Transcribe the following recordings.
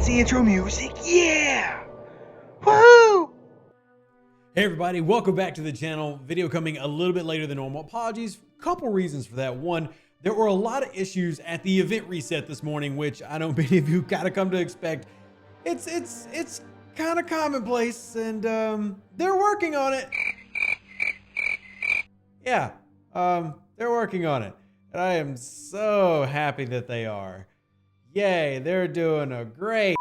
fancy intro music. Yeah! Woohoo! Hey everybody, welcome back to the channel. Video coming a little bit later than normal. Apologies, couple reasons for that. One, there were a lot of issues at the event reset this morning, which I know many of you gotta come to expect. It's kind of commonplace, and they're working on it. Yeah, they're working on it, and I am so happy that they are. Yay, they're doing a great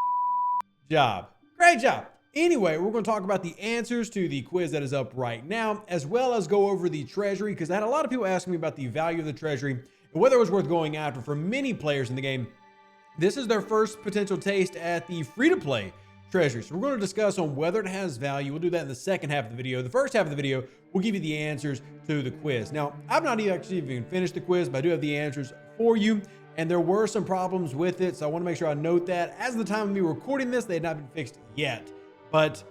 job. Great job. Anyway, we're going to talk about the answers to the quiz that is up right now, as well as go over the Treasury, because I had a lot of people asking me about the value of the Treasury and whether it was worth going after for many players in the game. This is their first potential taste at the free-to-play Treasury. So we're going to discuss on whether it has value. We'll do that in the second half of the video. The first half of the video, we'll give you the answers to the quiz. Now, I've not actually even finished the quiz, but I do have the answers for you. And there were some problems with it, so I want to make sure I note that. As of the time of me recording this, they had not been fixed yet, but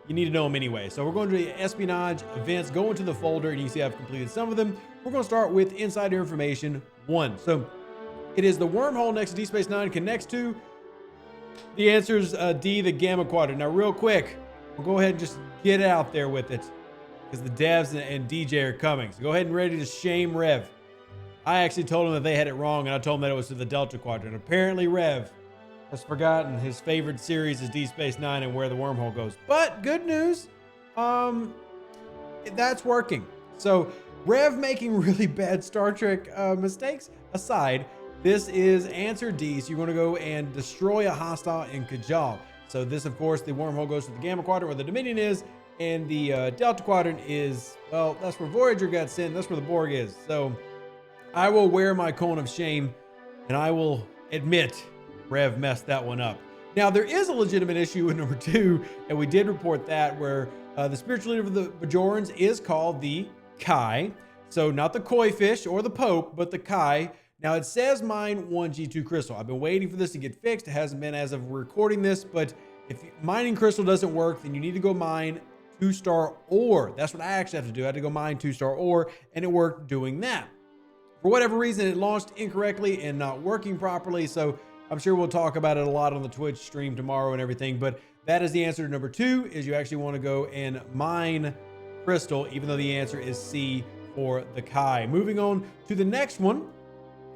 you need to know them anyway. So we're going to the espionage events, go into the folder, and you see I've completed some of them. We're going to start with insider information 1. So it is the wormhole next to D Space Nine connects to the answers D, the Gamma Quadrant. Now, real quick, we'll go ahead and just get out there with it because the devs and DJ are coming. So go ahead and ready to shame Rev. I actually told him that they had it wrong, and I told him that it was to the Delta Quadrant. Apparently, Rev has forgotten his favorite series is D Space Nine and where the wormhole goes. But good news, that's working. So Rev making really bad Star Trek mistakes aside, this is answer D. So you're going to go and destroy a hostile in Kajal. So this, of course, the wormhole goes to the Gamma Quadrant where the Dominion is, and the Delta Quadrant is, well, that's where Voyager got sent. That's where the Borg is. So I will wear my cone of shame, and I will admit Rev messed that one up. Now, there is a legitimate issue with number 2, and we did report that, where the spiritual leader of the Bajorans is called the Kai. So not the koi fish or the Pope, but the Kai. Now, it says mine 1 G2 crystal. I've been waiting for this to get fixed. It hasn't been as of recording this, but if mining crystal doesn't work, then you need to go mine 2-star ore. That's what I actually have to do. I had to go mine 2-star ore, and it worked doing that. For whatever reason, it launched incorrectly and not working properly. So I'm sure we'll talk about it a lot on the Twitch stream tomorrow and everything. But that is the answer to number 2, is you actually want to go and mine crystal, even though the answer is C for the Kai. Moving on to the next one.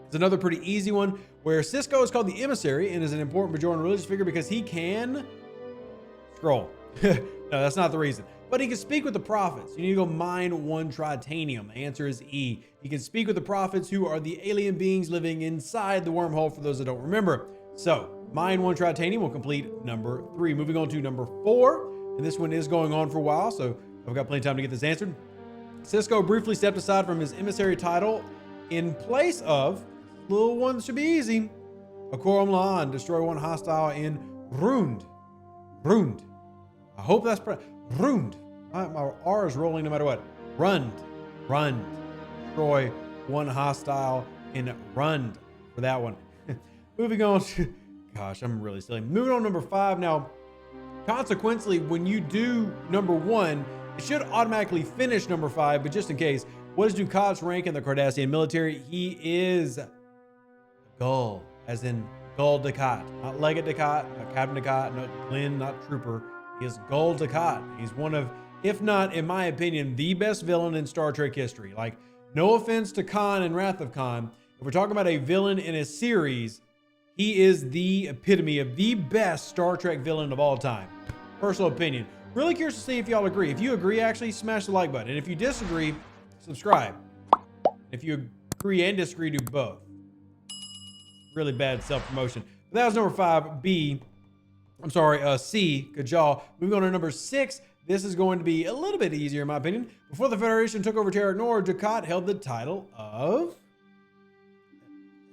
It's another pretty easy one where Cisco is called the emissary and is an important Bajoran religious figure because he can scroll. No, that's not the reason. But he can speak with the prophets. You need to go mine 1 tritanium. The answer is E. He can speak with the prophets, who are the alien beings living inside the wormhole, for those that don't remember. So, mine 1 tritanium will complete number 3. Moving on to number 4. And this one is going on for a while, so I've got plenty of time to get this answered. Cisco briefly stepped aside from his emissary title in place of, little one should be easy, Akorum La'an, destroy 1 hostile in Rund. Rund. I hope that's Rund. My R is rolling no matter what. Rund. Rund. Destroy 1 hostile in Rund for that one. Moving on to, gosh, I'm really silly. Moving on to number 5. Now, consequently, when you do number 1, it should automatically finish number 5, but just in case, what is Ducat's rank in the Cardassian military? He is Gull, as in Gul Dukat. Not Legate Dukat, not Captain Dukat, not Glenn, not Trooper. He is Gul Dukat. He's one of, if not, in my opinion, the best villain in Star Trek history. Like, no offense to Khan and Wrath of Khan. If we're talking about a villain in a series, he is the epitome of the best Star Trek villain of all time. Personal opinion. Really curious to see if y'all agree. If you agree, actually smash the like button. And if you disagree, subscribe. If you agree and disagree, do both. Really bad self-promotion. But that was number 5. C, Kajal. Moving on to number 6. This is going to be a little bit easier, in my opinion. Before the Federation took over Terra Nor, Dukat held the title of...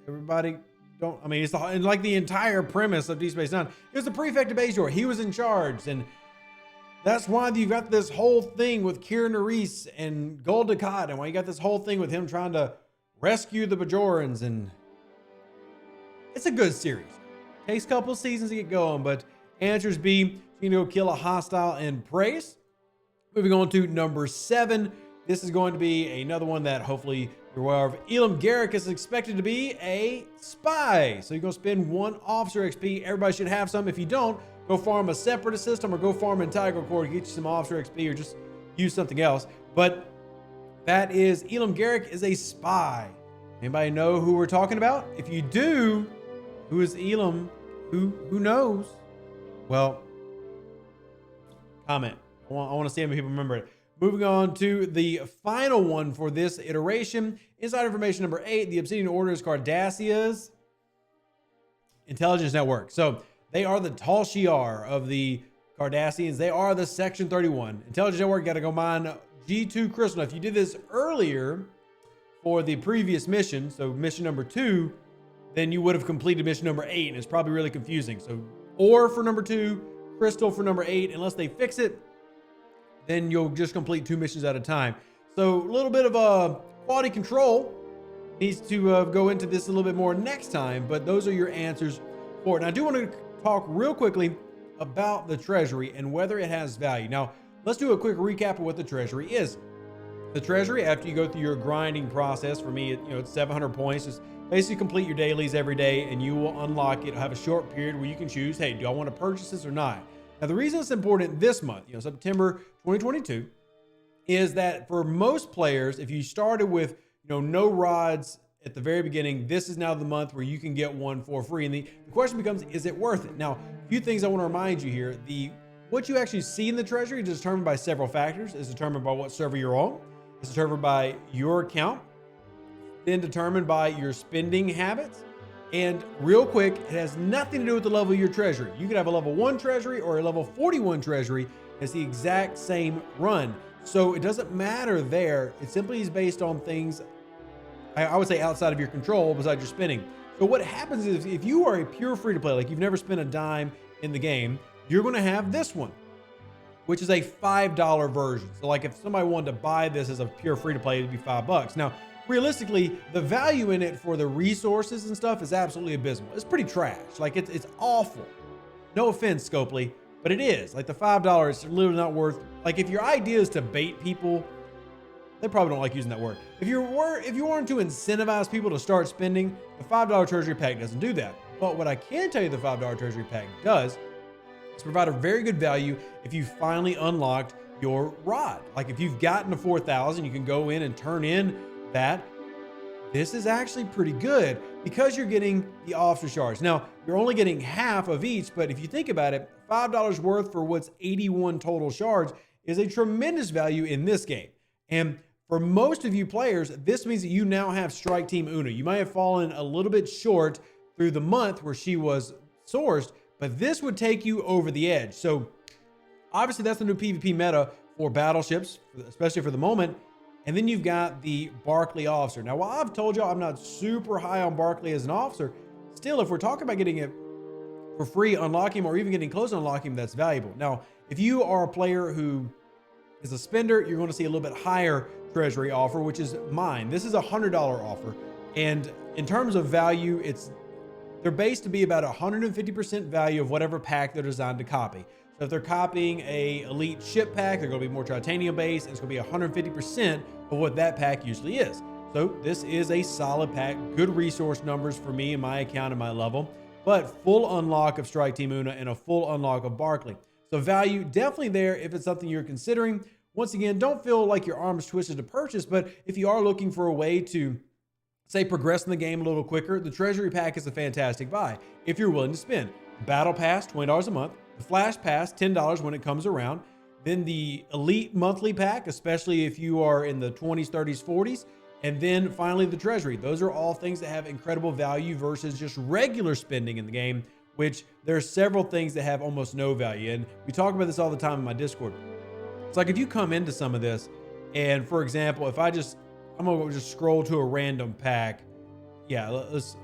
Everybody don't... I mean, it's like the entire premise of Deep Space Nine. It was the prefect of Azure. He was in charge, and that's why you got this whole thing with Kira Nerys and Gul Dukat, and why you got this whole thing with him trying to rescue the Bajorans, and it's a good series. Takes a couple seasons to get going, but answers B, you can go kill a hostile in Praise. Moving on to number 7. this is going to be another one that hopefully you're aware of. Garrick is expected to be a spy. So you're going to spend 1 officer XP. Everybody should have some. If you don't, go farm a separatist system or go farm in Tiger Core to get you some officer XP or just use something else. But that is Garrick is a spy. Anybody know who we're talking about? If you do, who is Elam? Who knows? Well, comment. I want to see how many people remember it. Moving on to the final one for this iteration. Inside information number 8, the Obsidian Order is Cardassia's intelligence network. So they are the Tal Shiar of the Cardassians. They are the Section 31 intelligence network. Got to go mine G2 crystal. Now, if you did this earlier for the previous mission, so mission number 2, then you would have completed mission number 8, and it's probably really confusing. So ore for number 2, crystal for number 8. Unless they fix it, then you'll just complete 2 missions at a time. So a little bit of quality control needs to go into this a little bit more next time, but those are your answers for it. And I do want to talk real quickly about the Treasury and whether it has value. Now, let's do a quick recap of what the Treasury is. The Treasury, after you go through your grinding process, for me, it's 700 points. Just basically complete your dailies every day and you will unlock it. Have a short period where you can choose, hey, do I want to purchase this or not? Now, the reason it's important this month, September 2022, is that for most players, if you started with, no rods at the very beginning, this is now the month where you can get one for free. And the question becomes, is it worth it? Now, a few things I want to remind you here. What you actually see in the Treasury is determined by several factors. It's determined by what server you're on. It's determined by your account, then determined by your spending habits. And real quick, it has nothing to do with the level of your treasury. You could have a level 1 treasury or a level 41 treasury. It's the exact same run. So it doesn't matter there. It simply is based on things, I would say, outside of your control besides your spending. So what happens is if you are a pure free-to-play, like you've never spent a dime in the game, you're going to have this one, which is a $5 version. So like if somebody wanted to buy this as a pure free-to-play, it'd be $5. Now, realistically, the value in it for the resources and stuff is absolutely abysmal. It's pretty trash. Like it's awful. No offense, Scopely, but it is. Like the $5 is literally not worth. Like if your idea is to bait people, they probably don't like using that word. If you wanted to incentivize people to start spending, the $5 treasury pack doesn't do that. But what I can tell you the $5 treasury pack does is provide a very good value if you finally unlocked your rod. Like if you've gotten to 4,000, you can go in and turn in that. This is actually pretty good because you're getting the officer shards. Now, you're only getting half of each, but if you think about it, $5 worth for what's 81 total shards is a tremendous value in this game. And for most of you players, this means that you now have Strike Team Una. You might have fallen a little bit short through the month where she was sourced, but this would take you over the edge. So obviously that's the new PvP meta for battleships, especially for the moment. And then you've got the Barclay officer. Now, while I've told y'all I'm not super high on Barclay as an officer, still, if we're talking about getting it for free, unlocking him, or even getting close to unlocking him, that's valuable. Now, if you are a player who is a spender, you're going to see a little bit higher treasury offer, which is mine. This is a $100 offer. And in terms of value, they're based to be about 150% value of whatever pack they're designed to copy. So if they're copying a elite ship pack, they're going to be more titanium based, and it's going to be 150% of what that pack usually is. So this is a solid pack, good resource numbers for me and my account and my level, but full unlock of Strike Team Una and a full unlock of Barclay. So value definitely there if it's something you're considering. Once again, don't feel like your arm is twisted to purchase, but if you are looking for a way to, say, progress in the game a little quicker, the Treasury Pack is a fantastic buy if you're willing to spend. Battle Pass, $20 a month. The Flash Pass, $10 when it comes around. Then the Elite Monthly Pack, especially if you are in the 20s, 30s, 40s. And then finally the Treasury. Those are all things that have incredible value versus just regular spending in the game, which there are several things that have almost no value. And we talk about this all the time in my Discord. It's like if you come into some of this, and for example, if I'm gonna just scroll to a random pack. Yeah,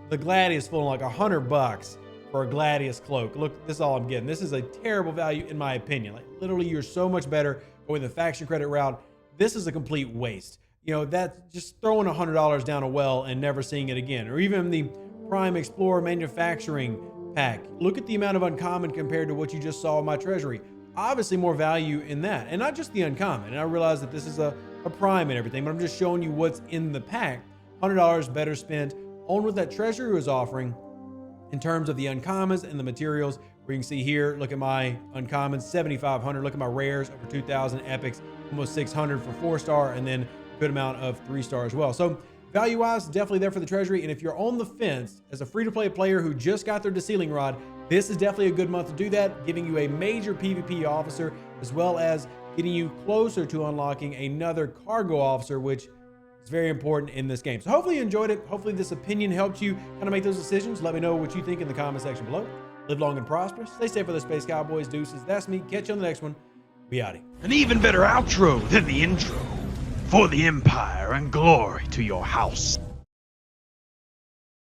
the Gladius full like $100 for a Gladius cloak. Look, this is all I'm getting. This is a terrible value in my opinion. Like literally, you're so much better going the faction credit route. This is a complete waste. That's just throwing $100 down a well and never seeing it again. Or even the Prime Explorer Manufacturing pack. Look at the amount of uncommon compared to what you just saw in my Treasury. obviously more value in that, and not just the uncommon. And I realize that this is a prime and everything, but I'm just showing you what's in the pack. $100 better spent on what that Treasury was offering in terms of the uncommons and the materials. Where you can see here, look at my uncommons, 7,500. Look at my rares, over 2,000. Epics, almost 600 for 4-star, and then a good amount of 3-star as well. So value-wise, definitely there for the Treasury. And if you're on the fence as a free-to-play player who just got their desealing rod, this is definitely a good month to do that, giving you a major PvP officer, as well as getting you closer to unlocking another cargo officer, which is very important in this game. So hopefully you enjoyed it. Hopefully this opinion helped you kind of make those decisions. Let me know what you think in the comment section below. Live long and prosperous. Stay safe for the Space Cowboys. Deuces. That's me. Catch you on the next one. Be outie. An even better outro than the intro. For the Empire and glory to your house.